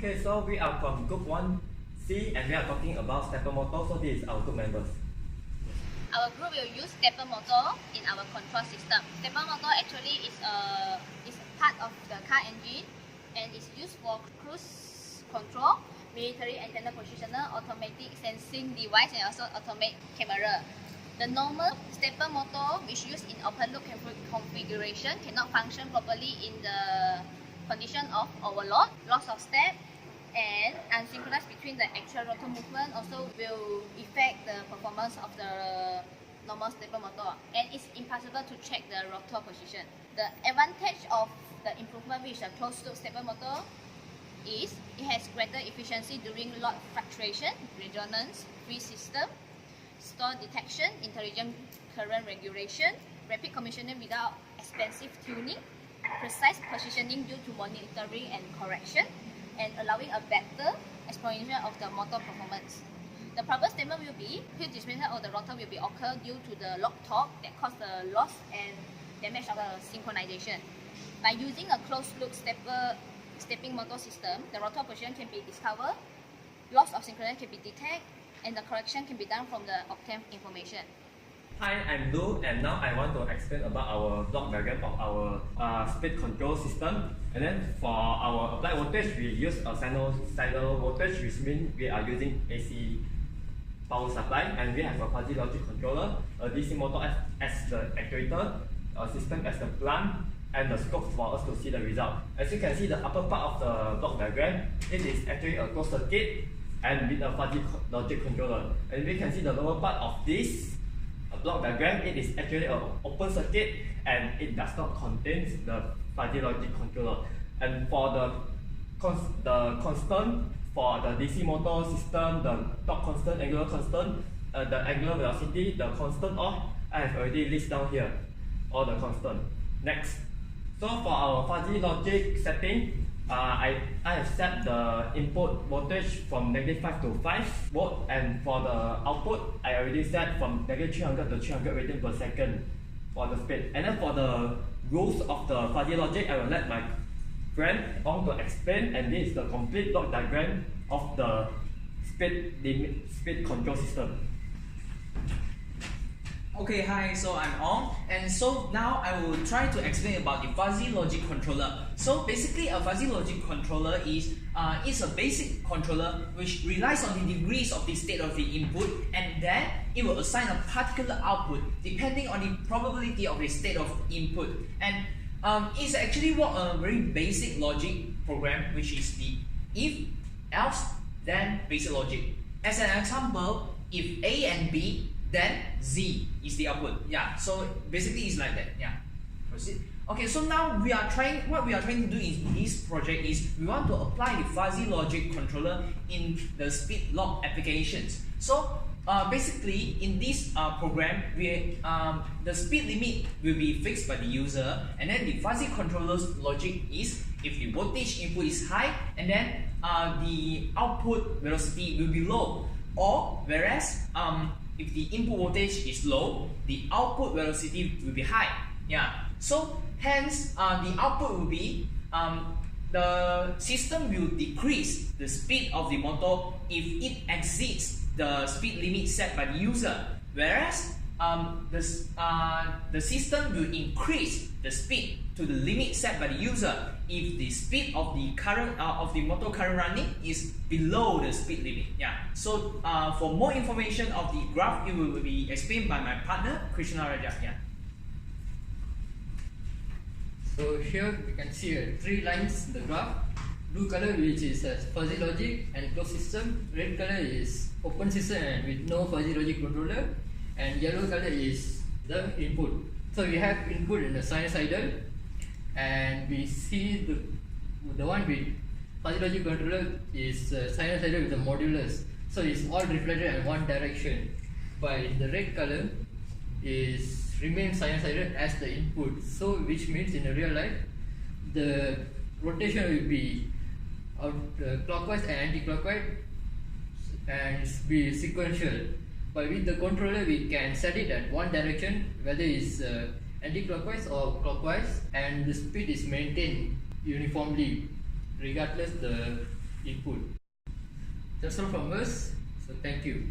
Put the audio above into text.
Okay, so we are from group 1C and we are talking about stepper motor. So this is our group members. Our group will use stepper motor in our control system. Stepper motor actually is part of the car engine and is used for cruise control, military antenna positioner, automatic sensing device, and also automatic camera. The normal stepper motor, which used in open loop configuration, cannot function properly in the condition of overload, loss of step, and unsynchronized between the actual rotor movement also will affect the performance of the normal stepper motor, and it's impossible to check the rotor position. The advantage of the improvement with a closed loop stepper motor is it has greater efficiency during load fluctuation, resonance, free system, store detection, intelligent current regulation, rapid commissioning without expensive tuning, precise positioning due to monitoring and correction, and allowing a better exploration of the motor performance. The problem statement will be heat displacement of the rotor will be occur due to the lock torque that cause the loss and damage of the synchronization. By using a closed loop stepping motor system, the rotor position can be discovered, loss of synchronization can be detected, and the correction can be done from the obtained information. Hi, I'm Loo, and now I want to explain about our block diagram of our speed control system. And then for our applied voltage, we use a sinusoidal voltage, which means we are using AC power supply, and we have a fuzzy logic controller, a DC motor as the actuator, a system as the plant, and the scope for us to see the result. As you can see, the upper part of the block diagram, it is actually a closed circuit and with a fuzzy logic controller. And we can see the lower part of this block diagram, it is actually an open circuit and it does not contain the fuzzy logic controller. And for the constant for the DC motor system, the torque constant, angular constant, the angular velocity, the constant, all I have already listed down here, all the constant. Next, so for our fuzzy logic setting, I have set the input voltage from -5 to 5 volt, and for the output, I already set from -300 to 300 radian per second for the speed. And then for the rules of the fuzzy logic, I will let my friend Ong to explain, and this is the complete block diagram of the speed control system. Okay, hi, so I'm Ong, and so now I will try to explain about the fuzzy logic controller. So basically a fuzzy logic controller is a basic controller which relies on the degrees of the state of the input, and then it will assign a particular output depending on the probability of the state of input. And it's actually a very basic logic program, which is the if, else, then basic logic. As an example, if A and B, then Z is the output. Yeah, so basically it's like that. Yeah, proceed. Okay, so now what we are trying to do in this project is we want to apply the fuzzy logic controller in the speed lock applications. So basically in this program, the speed limit will be fixed by the user, and then the fuzzy controller's logic is if the voltage input is high, and then the output velocity will be low, or whereas if the input voltage is low, the output velocity will be high. Yeah. So hence the output will be the system will decrease the speed of the motor if it exceeds the speed limit set by the user, whereas the system will increase the speed to the limit set by the user if the speed of the current of the motor current running is below the speed limit. Yeah. So for more information of the graph, it will be explained by my partner Krishnaraja. Yeah. So here we can see 3 lines in the graph. Blue color, which is a fuzzy logic and closed system. Red color is open system and with no fuzzy logic controller. And yellow color is the input. So we have input in the sinusoidal, and we see the one with fuzzy logic controller is sinusoidal with the modulus. So it's all reflected in one direction. But the red color remains sinusoidal as the input. So which means in the real life, the rotation will be clockwise and anti-clockwise, and be sequential. But with the controller, we can set it at one direction, whether it's anti-clockwise or clockwise, and the speed is maintained uniformly regardless the input. That's all from us. So thank you.